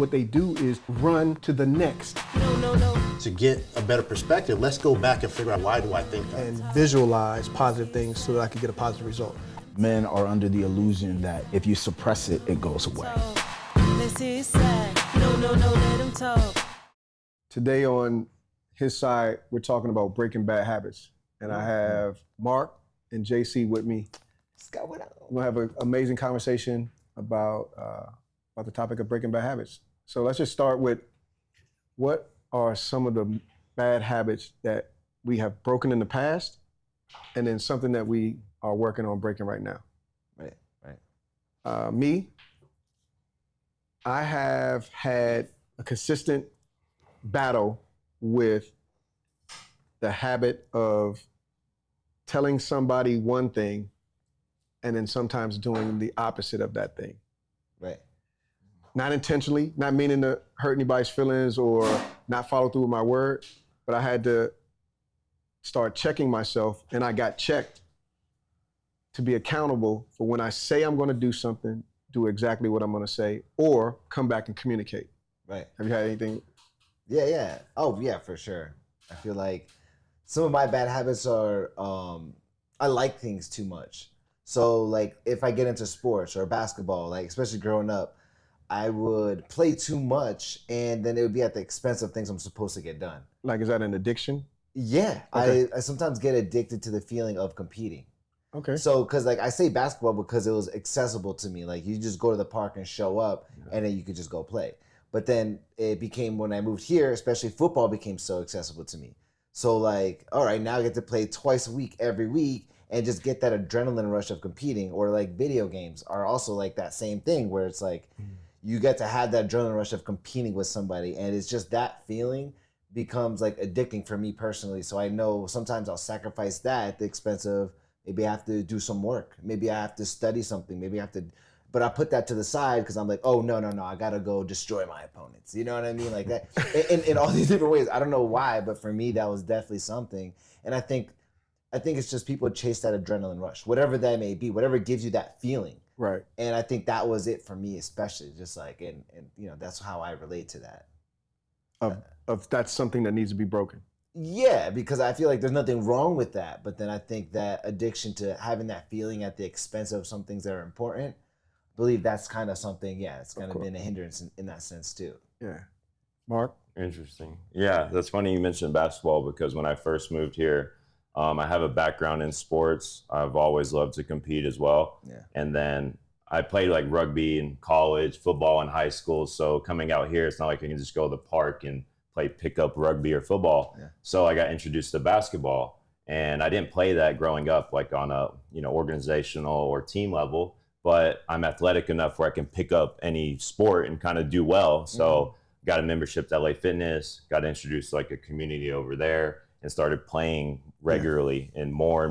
what they do is run to the next. To get a better perspective, let's go back and figure out why do I think that? And visualize positive things so that I can get a positive result. Men are under the illusion that if you suppress it, it goes away. This is sad. No, let him talk. Today on HisSide, we're talking about breaking bad habits. And I have Mark and JayCee with me. We're gonna have an amazing conversation about the topic of breaking bad habits. So let's just start with, what are some of the bad habits that we have broken in the past, and then something that we are working on breaking right now? Right. Me, I have had a consistent battle with the habit of telling somebody one thing and then sometimes doing the opposite of that thing. Right. Not intentionally, not meaning to hurt anybody's feelings or not follow through with my word, but I had to start checking myself, and I got checked to be accountable for when I say I'm gonna do something, do exactly what I'm gonna say, or come back and communicate. Right. Have you had anything? Yeah. Oh, yeah, for sure. I feel like some of my bad habits are, I like things too much. So like if I get into sports or basketball, like especially growing up, I would play too much and then it would be at the expense of things I'm supposed to get done. Like, is that an addiction? Yeah, Okay. I sometimes get addicted to the feeling of competing. Okay. So, cause like I say basketball because it was accessible to me. Like you just go to the park and show up and then you could just go play. But then it became, when I moved here, especially football became so accessible to me. So like, all right, now I get to play twice a week, every week, and just get that adrenaline rush of competing. Or like video games are also like that same thing where it's like, you get to have that adrenaline rush of competing with somebody, and it's just that feeling becomes like addicting for me personally. So I know sometimes I'll sacrifice that at the expense of maybe I have to do some work. Maybe I have to study something. Maybe I have to, but I put that to the side because I'm like, oh, no, I gotta go destroy my opponents. You know what I mean? Like that, in all these different ways. I don't know why, but for me, that was definitely something. And I think it's just people chase that adrenaline rush, whatever that may be, whatever gives you that feeling. Right. And I think that was it for me, especially just like, and you know, that's how I relate to that. Of that's something that needs to be broken. Yeah, because I feel like there's nothing wrong with that. But then I think that addiction to having that feeling at the expense of some things that are important, I believe that's kind of something, it's kind of been a hindrance in that sense too. Yeah. Mark? Interesting. Yeah, that's funny you mentioned basketball because when I first moved here, I have a background in sports. I've always loved to compete as well. Yeah. And then I played like rugby in college, football in high school. So coming out here, it's not like I can just go to the park and play pickup rugby or football. Yeah. So I got introduced to basketball, and I didn't play that growing up, like on a organizational or team level. But I'm athletic enough where I can pick up any sport and kind of do well. So got a membership to LA Fitness, got introduced to like a community over there, and started playing regularly and more.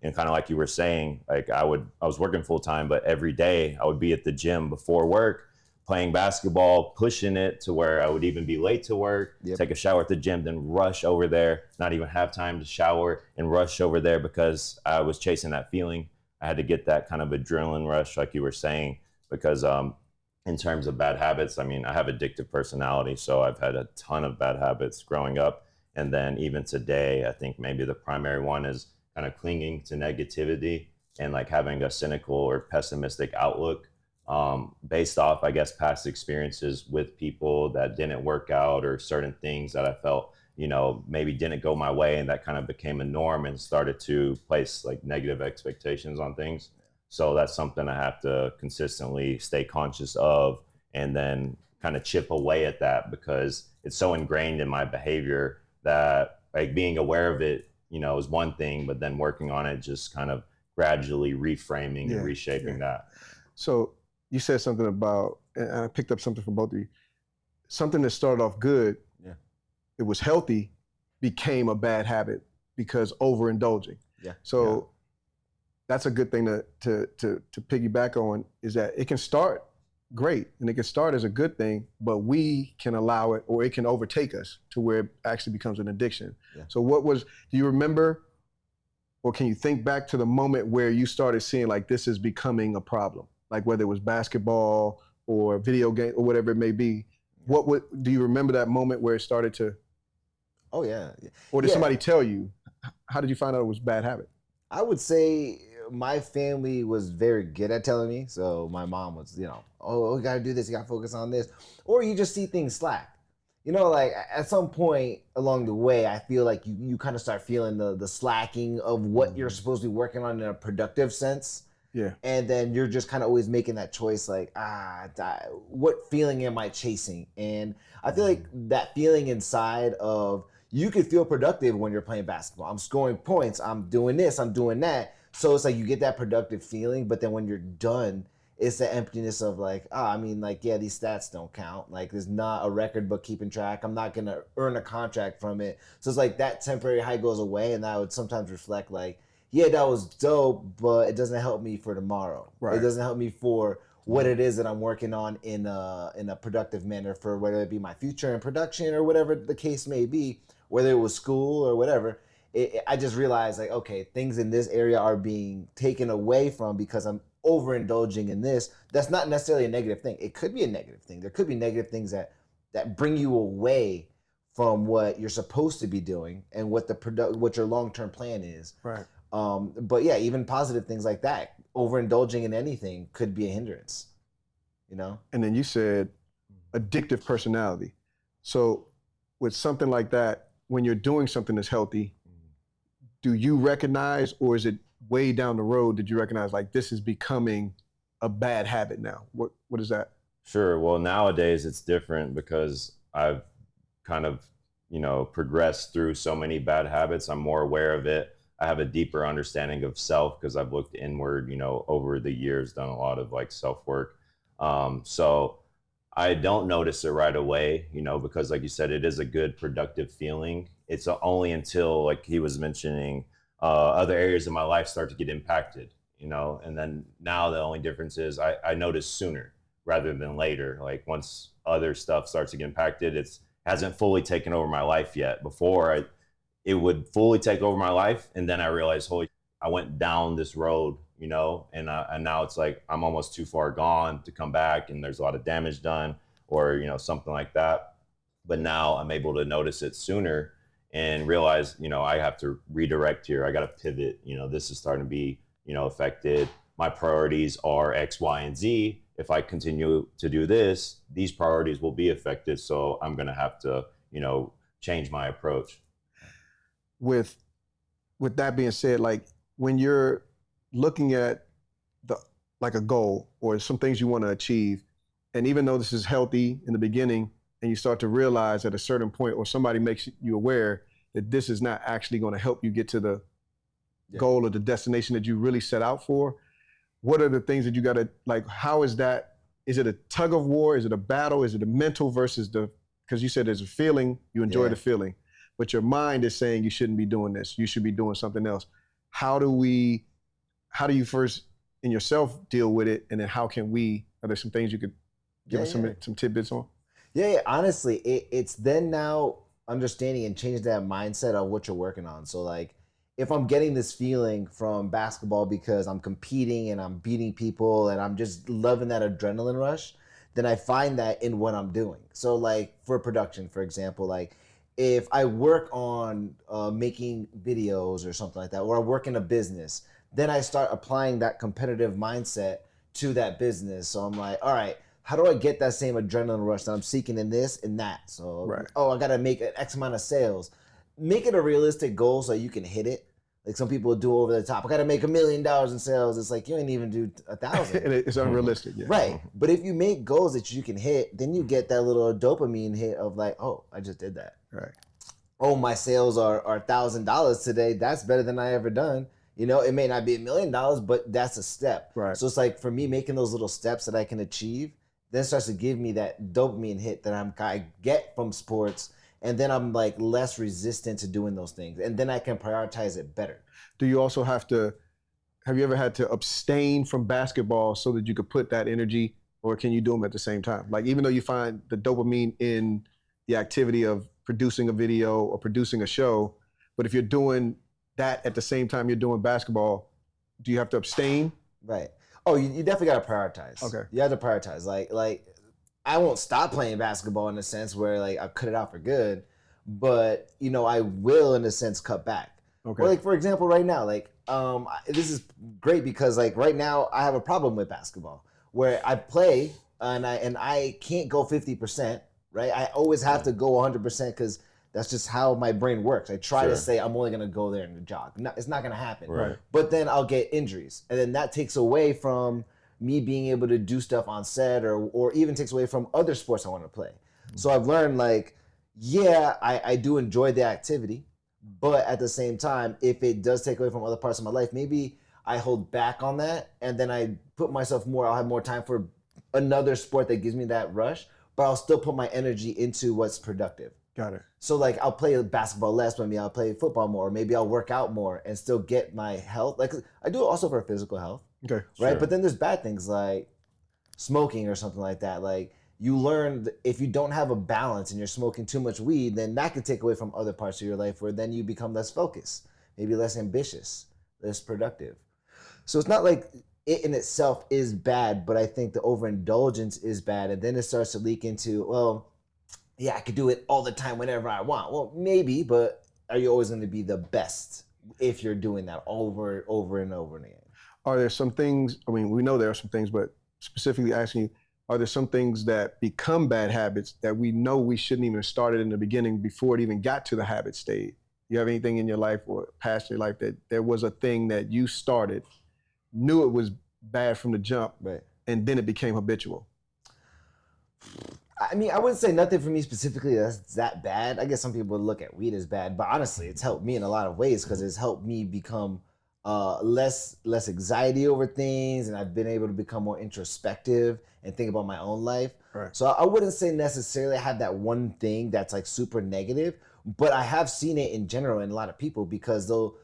And kind of like you were saying, like I was working full time, but every day I would be at the gym before work, playing basketball, pushing it to where I would even be late to work, take a shower at the gym, then rush over there, not even have time to shower and rush over there because I was chasing that feeling. I had to get that kind of adrenaline rush, like you were saying, because in terms of bad habits, I mean, I have addictive personality, so I've had a ton of bad habits growing up. And then even today, I think maybe the primary one is kind of clinging to negativity and like having a cynical or pessimistic outlook based off, I guess, past experiences with people that didn't work out or certain things that I felt, maybe didn't go my way, and that kind of became a norm and started to place like negative expectations on things. So that's something I have to consistently stay conscious of and then kind of chip away at that because it's so ingrained in my behavior that like being aware of it, is one thing, but then working on it, just kind of gradually reframing and reshaping that. So you said something about, and I picked up something from both of you, something that started off good, it was healthy, became a bad habit because overindulging. Yeah. So that's a good thing to piggyback on, is that it can start great and it can start as a good thing, but we can allow it, or it can overtake us to where it actually becomes an addiction. Yeah. So do you remember, or can you think back to the moment where you started seeing like this is becoming a problem? Like whether it was basketball or video game or whatever it may be, do you remember that moment where it started to, Oh yeah. or did Yeah. somebody tell you? How did you find out it was a bad habit? I would say my family was very good at telling me. So my mom was, oh, you gotta do this, you gotta focus on this. Or you just see things slack. Like at some point along the way, I feel like you kind of start feeling the slacking of what you're supposed to be working on in a productive sense. Yeah. And then you're just kind of always making that choice like, what feeling am I chasing? And I feel like that feeling inside of, you could feel productive when you're playing basketball. I'm scoring points, I'm doing this, I'm doing that. So it's like you get that productive feeling, but then when you're done, it's the emptiness of like, these stats don't count. Like there's not a record book keeping track. I'm not gonna earn a contract from it. So it's like that temporary high goes away, and that would sometimes reflect like, yeah, that was dope, but it doesn't help me for tomorrow. Right. It doesn't help me for what it is that I'm working on in a productive manner for whether it be my future in production or whatever the case may be, whether it was school or whatever. I just realized like, okay, things in this area are being taken away from because I'm overindulging in this. That's not necessarily a negative thing. It could be a negative thing. There could be negative things that bring you away from what you're supposed to be doing and what what your long-term plan is. Right. But yeah, even positive things like that, overindulging in anything could be a hindrance, And then you said addictive personality. So with something like that, when you're doing something that's healthy, do you recognize, or is it way down the road did you recognize like this is becoming a bad habit now? What is that? Sure. Well, nowadays it's different because I've kind of, progressed through so many bad habits. I'm more aware of it. I have a deeper understanding of self because I've looked inward, over the years, done a lot of like self work. So I don't notice it right away, because like you said, it is a good productive feeling. It's only until, like he was mentioning, other areas of my life start to get impacted, and then now the only difference is I notice sooner rather than later. Like once other stuff starts to get impacted, it hasn't fully taken over my life yet. Before it would fully take over my life, and then I realized, I went down this road, and now it's like I'm almost too far gone to come back, and there's a lot of damage done, or something like that. But now I'm able to notice it sooner and realize, I have to redirect here. I got to pivot. This is starting to be, affected. My priorities are X, Y, and Z. If I continue to do this, these priorities will be affected. So I'm going to have to, change my approach. With that being said, like when you're looking at like a goal or some things you want to achieve, and even though this is healthy in the beginning, and you start to realize at a certain point, or somebody makes you aware that this is not actually going to help you get to the goal or the destination that you really set out for, what are the things that you got to, like, how is that? Is it a tug of war? Is it a battle? Is it a mental versus because you said there's a feeling, you enjoy the feeling, but your mind is saying you shouldn't be doing this. You should be doing something else. How do you first in yourself deal with it? And then are there some things you could give us some tidbits on? Yeah. Honestly, it's then now understanding and changing that mindset of what you're working on. So like, if I'm getting this feeling from basketball because I'm competing and I'm beating people and I'm just loving that adrenaline rush, then I find that in what I'm doing. So like for production, for example, like if I work on making videos or something like that, or I work in a business, then I start applying that competitive mindset to that business. So I'm like, all right, how do I get that same adrenaline rush that I'm seeking in this and that? So, I got to make an X amount of sales. Make it a realistic goal so you can hit it. Like some people do over the top. I got to make $1 million in sales. It's like, you ain't even do 1,000. It's unrealistic. Yeah. Right. But if you make goals that you can hit, then you get that little dopamine hit of like, oh, I just did that. Right. Oh, my sales are $1,000 today. That's better than I ever done. It may not be $1 million, but that's a step. Right. So it's like for me, making those little steps that I can achieve, then starts to give me that dopamine hit that I get from sports. And then I'm like less resistant to doing those things. And then I can prioritize it better. Do you also have you ever had to abstain from basketball so that you could put that energy, or can you do them at the same time? Like even though you find the dopamine in the activity of producing a video or producing a show, but if you're doing that at the same time you're doing basketball, do you have to abstain? Right. Oh, you definitely got to prioritize. Okay. You have to prioritize. Like I won't stop playing basketball in a sense where like I cut it out for good, but you know I will in a sense cut back. Okay. Or like for example, right now, like this is great because like right now I have a problem with basketball where I play and I can't go 50%. Right. I always have to go 100% because that's just how my brain works. I try to say I'm only gonna go there and jog. No, it's not gonna happen. Right. But then I'll get injuries, and then that takes away from me being able to do stuff on set, or even takes away from other sports I want to play. So I've learned like, yeah, I do enjoy the activity, but at the same time, if it does take away from other parts of my life, maybe I hold back on that, and then I put myself more. I'll have more time for another sport that gives me that rush, but I'll still put my energy into what's productive. Got it. So like I'll play basketball less, but maybe I'll play football more, or maybe I'll work out more and still get my health. Like I do it also for physical health, Okay. right? Sure. But then there's bad things like smoking or something like that. Like you learn if you don't have a balance and you're smoking too much weed, then that can take away from other parts of your life where then you become less focused, maybe less ambitious, less productive. So it's not like it in itself is bad, but I think the overindulgence is bad. And then it starts to leak into, well, yeah, I could do it all the time whenever I want. Well, maybe, but are you always going to be the best if you're doing that over and over again? Are there some things, I mean, we know there are some things, but specifically asking you, are there some things that become bad habits that we know we shouldn't even have started in the beginning before it even got to the habit stage? You have anything in your life or past your life that there was a thing that you started, knew it was bad from the jump, Right. and then it became habitual? I mean, I wouldn't say nothing for me specifically that's that bad. I guess some people would look at weed as bad, but honestly, it's helped me in a lot of ways because it's helped me become less anxiety over things, and I've been able to become more introspective and think about my own life. Right. So I wouldn't say necessarily I have that one thing that's like super negative, but I have seen it in general in a lot of people because they'll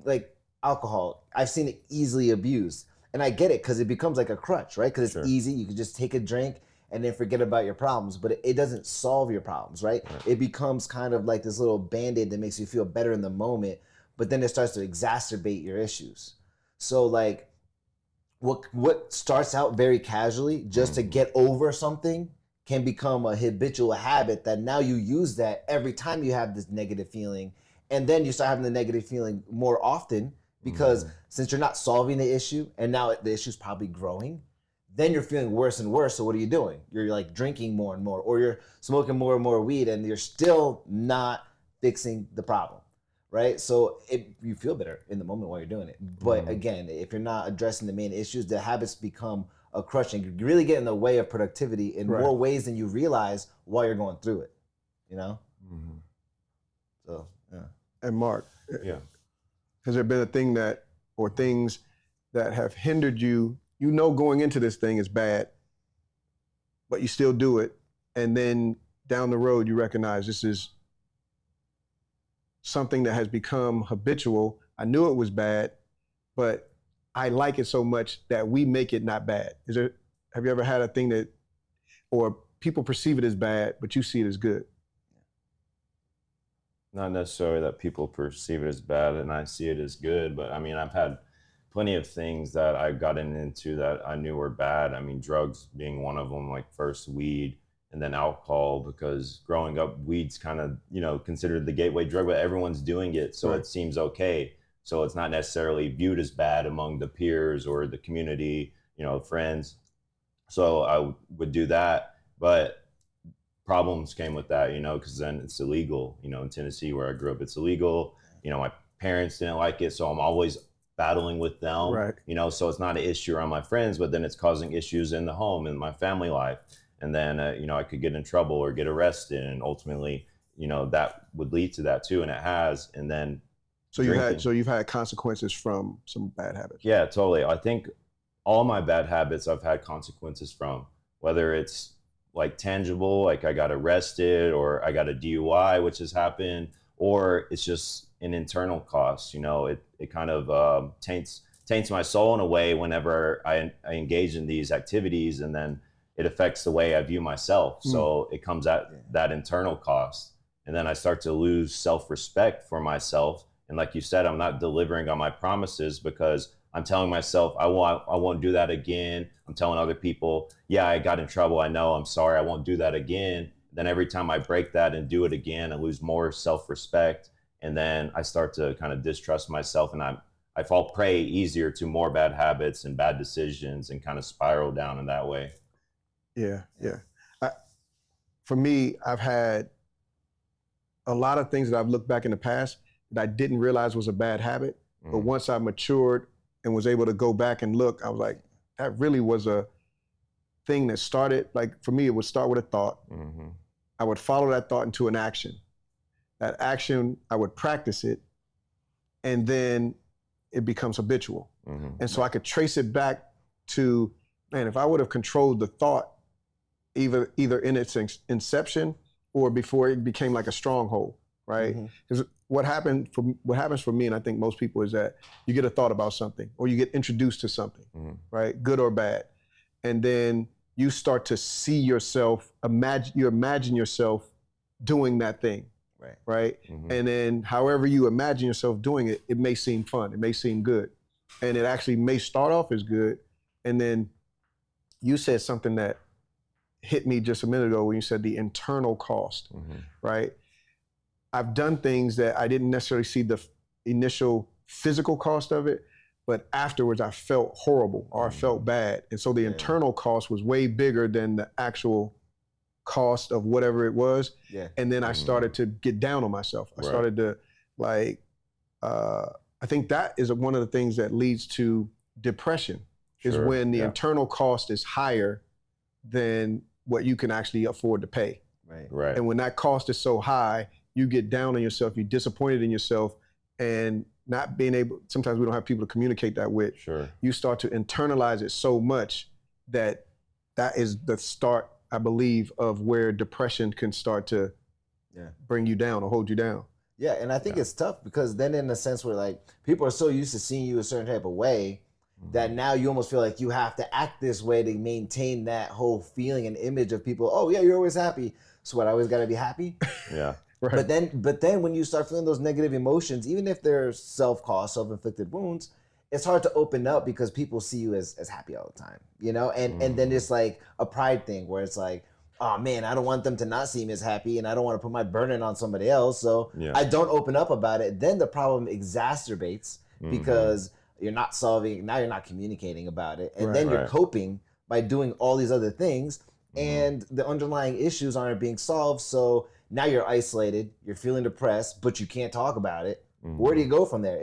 like alcohol. I've seen it easily abused, and I get it because it becomes like a crutch, right? Because it's easy. You can just take a drink and then forget about your problems, but it doesn't solve your problems, right? It becomes kind of like this little Band-Aid that makes you feel better in the moment, but then it starts to exacerbate your issues. So like what starts out very casually just to get over something can become a habitual habit that now you use that every time you have this negative feeling, and then you start having the negative feeling more often because since you're not solving the issue and now the issue's probably growing, then you're feeling worse and worse. So what are you doing? You're like drinking more and more, or you're smoking more and more weed, and you're still not fixing the problem, right? So you feel better in the moment while you're doing it. But again, if you're not addressing the main issues, the habits become a crutch and you really get in the way of productivity in more ways than you realize while you're going through it, you know? So, yeah. And Mark, Yeah. has there been a thing that, or things that have hindered you, you know going into this thing is bad, but you still do it, and then down the road you recognize this is something that has become habitual. I knew it was bad, but I like it so much that we make it not bad. Have you ever had a thing that, or people perceive it as bad, but you see it as good? Not necessarily that people perceive it as bad and I see it as good, but I mean, I've had plenty of things that I've gotten into that I knew were bad. I mean, drugs being one of them, like first weed and then alcohol, because growing up, weed's kind of, considered the gateway drug, but everyone's doing it. So it seems okay. So it's not necessarily viewed as bad among the peers or the community, friends. So I would do that, but problems came with that, because then it's illegal, in Tennessee where I grew up, it's illegal. My parents didn't like it. So I'm always battling with them, so it's not an issue around my friends, but then it's causing issues in the home, in my family life. And then, I could get in trouble or get arrested. And ultimately, that would lead to that too. And it has. And then So you've had consequences from some bad habits. Yeah, totally. I think all my bad habits I've had consequences from, whether it's like tangible, like I got arrested or I got a DUI, which has happened, or it's just an internal cost. It kind of taints my soul in a way whenever I engage in these activities, and then it affects the way I view myself. So it comes at that internal cost. And then I start to lose self-respect for myself. And like you said, I'm not delivering on my promises because I'm telling myself, I won't do that again. I'm telling other people, yeah, I got in trouble. I know, I'm sorry. I won't do that again. Then every time I break that and do it again, I lose more self-respect. And then I start to kind of distrust myself, and I fall prey easier to more bad habits and bad decisions and kind of spiral down in that way. Yeah. For me, I've had a lot of things that I've looked back in the past that I didn't realize was a bad habit. But once I matured and was able to go back and look, I was like, that really was a thing that started, like for me, it would start with a thought. I would follow that thought into an action. That action, I would practice it, and then it becomes habitual. And so I could trace it back to, man, if I would have controlled the thought, either in its inception or before it became like a stronghold, right? Because what happens for me, and I think most people, is that you get a thought about something or you get introduced to something, right? Good or bad. And then you start to see yourself, imagine yourself doing that thing, right? And then however you imagine yourself doing it, it may seem fun, it may seem good. And it actually may start off as good. And then you said something that hit me just a minute ago when you said the internal cost, right? I've done things that I didn't necessarily see the initial physical cost of it, but afterwards I felt horrible or I felt bad. And so the internal cost was way bigger than the actual cost of whatever it was. And then I started to get down on myself. I started to I think that is one of the things that leads to depression, is when the internal cost is higher than what you can actually afford to pay. And when that cost is so high, you get down on yourself, you're disappointed in yourself, and not being able, sometimes we don't have people to communicate that with. You start to internalize it so much that is the start, I believe, of where depression can start to bring you down or hold you down. Yeah, and I think it's tough because then in a sense where like people are so used to seeing you a certain type of way that now you almost feel like you have to act this way to maintain that whole feeling and image of people, oh yeah, you're always happy. So what, I always gotta be happy? But then when you start feeling those negative emotions, even if they're self-caused, self-inflicted wounds, it's hard to open up because people see you as happy all the time, you know? And then it's like a pride thing where it's like, oh man, I don't want them to not see me as happy and I don't want to put my burden on somebody else. So I don't open up about it. Then the problem exacerbates because you're not solving, now you're not communicating about it. And then you're coping by doing all these other things and the underlying issues aren't being solved. So now you're isolated, you're feeling depressed, but you can't talk about it. Where do you go from there?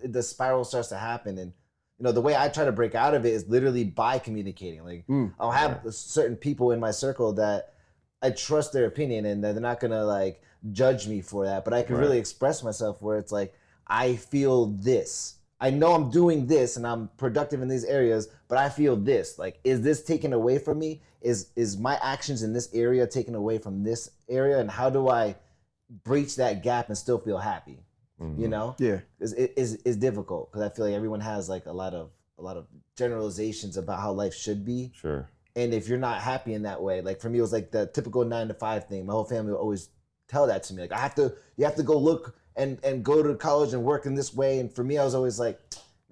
The spiral starts to happen. And you know, the way I try to break out of it is literally by communicating. Like I'll have certain people in my circle that I trust their opinion and they're not gonna like judge me for that, but I can really express myself where it's like, I feel this. I know I'm doing this and I'm productive in these areas, but I feel this. Like, is this taken away from me? Is my actions in this area taken away from this area? And how do I breach that gap and still feel happy? You know? It's difficult because I feel like everyone has like a lot of generalizations about how life should be. And if you're not happy in that way, like for me, it was like the typical 9-to-5 thing. My whole family would always tell that to me. Like you have to go look and go to college and work in this way. And for me, I was always like,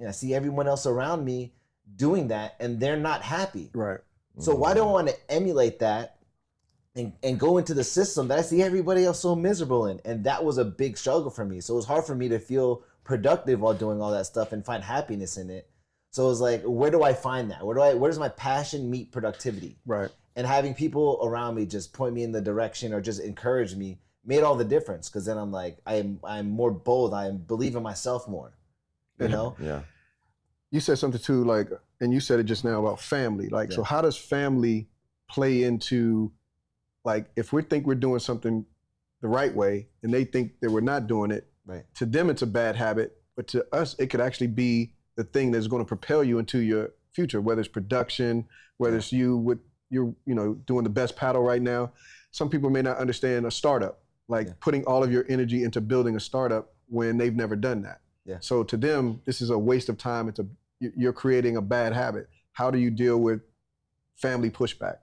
I see everyone else around me doing that and they're not happy. So why do I want to emulate that and go into the system that I see everybody else so miserable in? And that was a big struggle for me. So it was hard for me to feel productive while doing all that stuff and find happiness in it. So it was like, where do I find that? Where does my passion meet productivity? And having people around me just point me in the direction or just encourage me made all the difference. Because then I'm like, I'm more bold. I believe in myself more. You know? You said something too, like, and you said it just now about family. Like, so how does family play into, like, if we think we're doing something the right way and they think that we're not doing it, to them it's a bad habit, but to us it could actually be the thing that's going to propel you into your future, whether it's production, whether it's you doing the best paddle right now. Some people may not understand a startup, like putting all of your energy into building a startup when they've never done that. So to them, this is a waste of time. You're creating a bad habit. How do you deal with family pushback?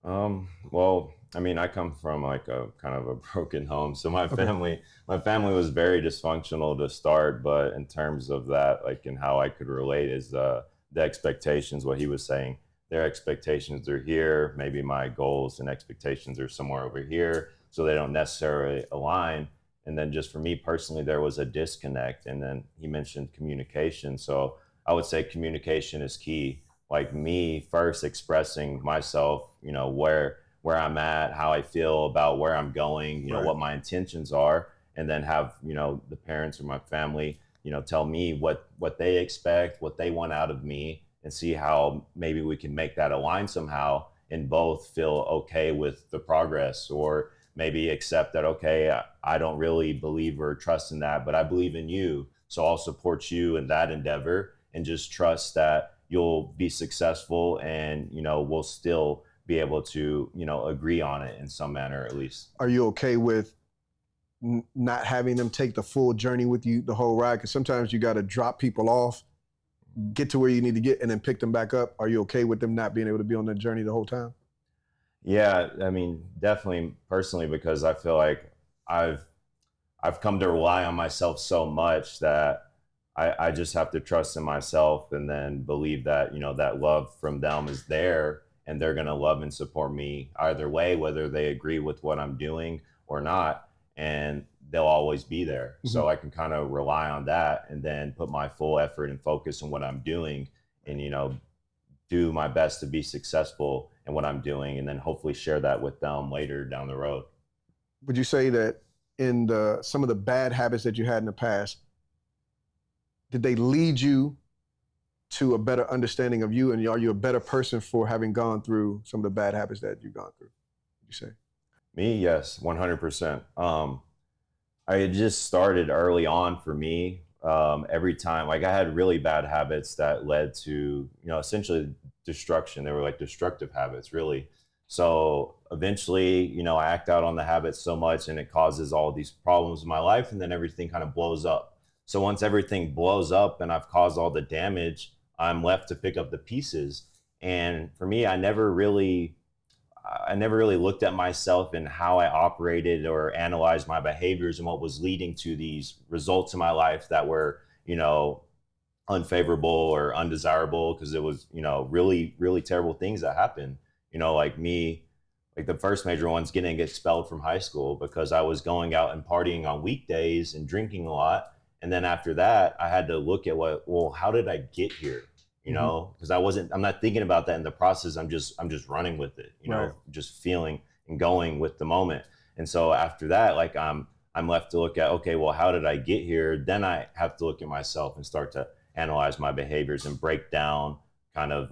Well, I mean, I come from like a kind of a broken home. So my family was very dysfunctional to start, but in terms of that, like, and how I could relate is the expectations, what he was saying. Their expectations are here. Maybe my goals and expectations are somewhere over here. So they don't necessarily align. And then just for me personally, there was a disconnect. And then he mentioned communication. So I would say communication is key. Like me first expressing myself, where I'm at, how I feel about where I'm going, Right. what my intentions are, and then have, the parents or my family, tell me what they expect, what they want out of me, and see how maybe we can make that align somehow and both feel okay with the progress, or maybe accept that, okay, I don't really believe or trust in that, but I believe in you. So I'll support you in that endeavor and just trust that you'll be successful, and, we'll still be able to, agree on it in some manner at least. Are you okay with not having them take the full journey with you the whole ride? Because sometimes you got to drop people off, get to where you need to get, and then pick them back up. Are you okay with them not being able to be on the journey the whole time? Yeah, I mean, definitely personally, because I feel like I've come to rely on myself so much that I just have to trust in myself, and then believe that, that love from them is there, and they're going to love and support me either way, whether they agree with what I'm doing or not. And they'll always be there. Mm-hmm. So I can kind of rely on that, and then put my full effort and focus on what I'm doing, and, do my best to be successful in what I'm doing, and then hopefully share that with them later down the road. Would you say that in some of the bad habits that you had in the past, did they lead you to a better understanding of you, and are you a better person for having gone through some of the bad habits that you've gone through, would you say? Me, yes, 100%. I had just started early on for me. Every time, like, I had really bad habits that led to, essentially destruction. They were like destructive habits, really. So eventually, I act out on the habits so much, and it causes all these problems in my life, and then everything kind of blows up. So once everything blows up and I've caused all the damage, I'm left to pick up the pieces. And for me, I never really looked at myself and how I operated or analyzed my behaviors and what was leading to these results in my life that were, unfavorable or undesirable, because it was, really, really terrible things that happened. Like me, like the first major one's getting expelled from high school because I was going out and partying on weekdays and drinking a lot. And then after that, I had to look at how did I get here? Because I'm not thinking about that in the process. I'm just running with it, Right. just feeling and going with the moment. And so after that, like I'm left to look at, okay, well, how did I get here? Then I have to look at myself and start to analyze my behaviors and break down kind of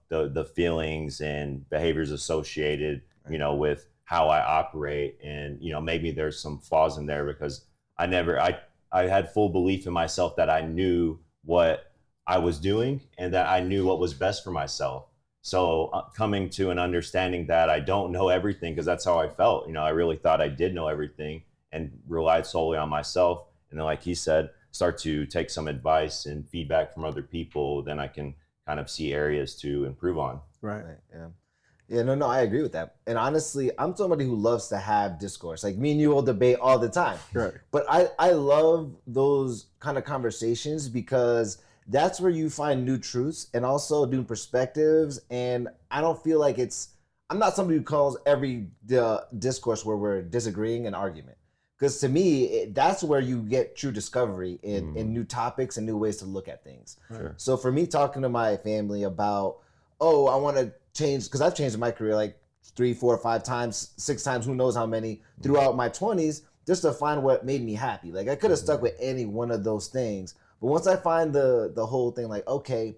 the feelings and behaviors associated, with how I operate. And, maybe there's some flaws in there because I had full belief in myself that I knew what I was doing and that I knew what was best for myself. So coming to an understanding that I don't know everything, because that's how I felt. I really thought I did know everything and relied solely on myself. And then, like he said, start to take some advice and feedback from other people. Then I can kind of see areas to improve on. Right. Yeah. Yeah, no, I agree with that. And honestly, I'm somebody who loves to have discourse. Like me and you will debate all the time. Right. But I love those kind of conversations because that's where you find new truths and also new perspectives. And I don't feel like I'm not somebody who calls every discourse where we're disagreeing an argument. Because to me, that's where you get true discovery in new topics and new ways to look at things. Sure. So for me, talking to my family about, oh, I want to change, because I've changed in my career like 3, 4, 5 times, 6 times, who knows how many, throughout my 20s, just to find what made me happy. Like I could have stuck with any one of those things. But once I find the whole thing, like, okay,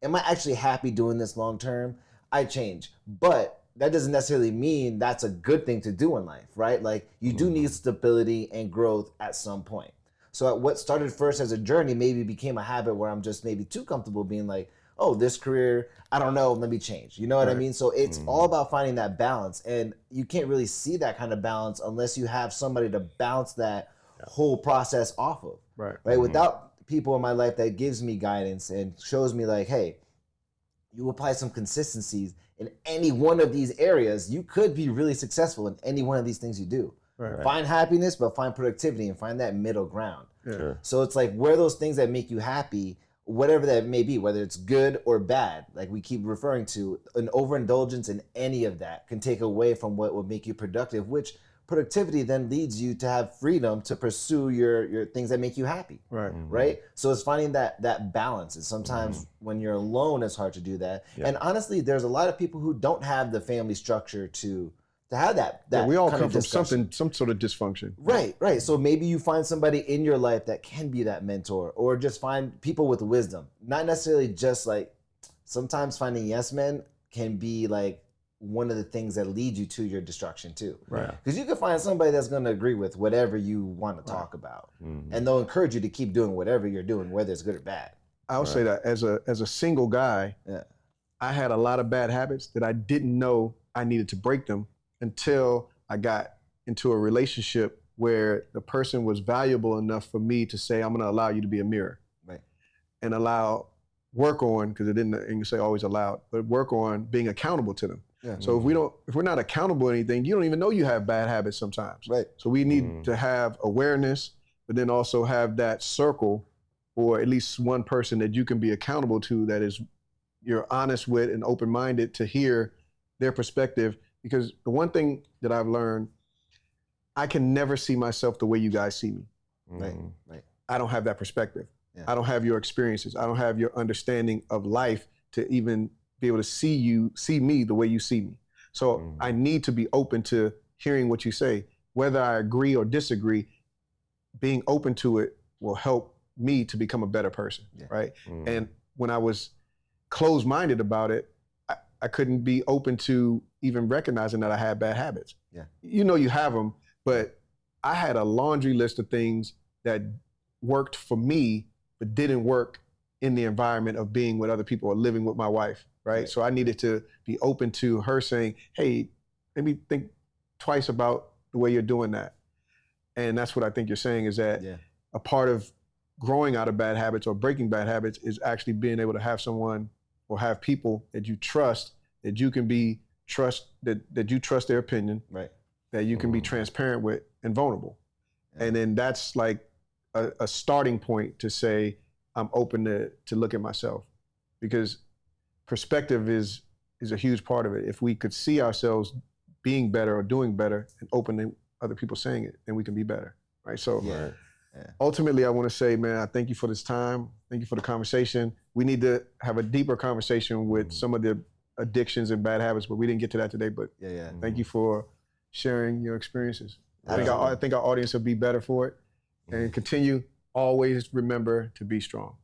am I actually happy doing this long term? I change. But that doesn't necessarily mean that's a good thing to do in life, right? Like you do need stability and growth at some point. So what started first as a journey maybe became a habit where I'm just maybe too comfortable being like, oh, this career, I don't know, let me change. You know what I mean? So it's all about finding that balance. And you can't really see that kind of balance unless you have somebody to bounce that whole process off of. Right. Without people in my life that gives me guidance and shows me like, hey, you apply some consistencies in any one of these areas, you could be really successful in any one of these things you do. Right. Find happiness, but find productivity and find that middle ground. Sure. So it's like, where are those things that make you happy, whatever that may be, whether it's good or bad, like we keep referring to, an overindulgence in any of that can take away from what would make you productive, which productivity then leads you to have freedom to pursue your things that make you happy. Right. Right. So it's finding that balance. And sometimes when you're alone, it's hard to do that. Yeah. And honestly, there's a lot of people who don't have the family structure to have that. We all kind come of from discussion. some sort of dysfunction. Right. So maybe you find somebody in your life that can be that mentor, or just find people with wisdom. Not necessarily just like, sometimes finding yes men can be like one of the things that lead you to your destruction too. Right. Because you can find somebody that's going to agree with whatever you want to talk about, and they'll encourage you to keep doing whatever you're doing, whether it's good or bad. I'll say that as a single guy, I had a lot of bad habits that I didn't know I needed to break them until I got into a relationship where the person was valuable enough for me to say, I'm going to allow you to be a mirror. Right. And work on, because it didn't, and you say always allowed, but work on being accountable to them. Yeah. So if we're not accountable to anything, you don't even know you have bad habits sometimes. Right. So we need to have awareness, but then also have that circle, or at least one person that you can be accountable to, that is you're honest with and open-minded to hear their perspective. Because the one thing that I've learned, I can never see myself the way you guys see me. Right. I don't have that perspective. Yeah. I don't have your experiences. I don't have your understanding of life to even be able to see me the way you see me. So I need to be open to hearing what you say. Whether I agree or disagree, being open to it will help me to become a better person, right? And when I was closed-minded about it, I couldn't be open to even recognizing that I had bad habits. Yeah. You know you have them, but I had a laundry list of things that worked for me, but didn't work in the environment of being with other people or living with my wife, right? So I needed to be open to her saying, hey, maybe think twice about the way you're doing that. And that's what I think you're saying, is that a part of growing out of bad habits or breaking bad habits is actually being able to have someone or have people that you trust, that you can be that you trust their opinion, Right. that you can be transparent with and vulnerable. And then that's like a starting point to say, I'm open to look at myself, because perspective is a huge part of it. If we could see ourselves being better or doing better and open to other people saying it, then we can be better, right? So ultimately, I want to say, man, I thank you for this time. Thank you for the conversation. We need to have a deeper conversation with some of the addictions and bad habits, but we didn't get to that today. But thank you for sharing your experiences. I think our audience will be better for it. And continue, always remember to be strong.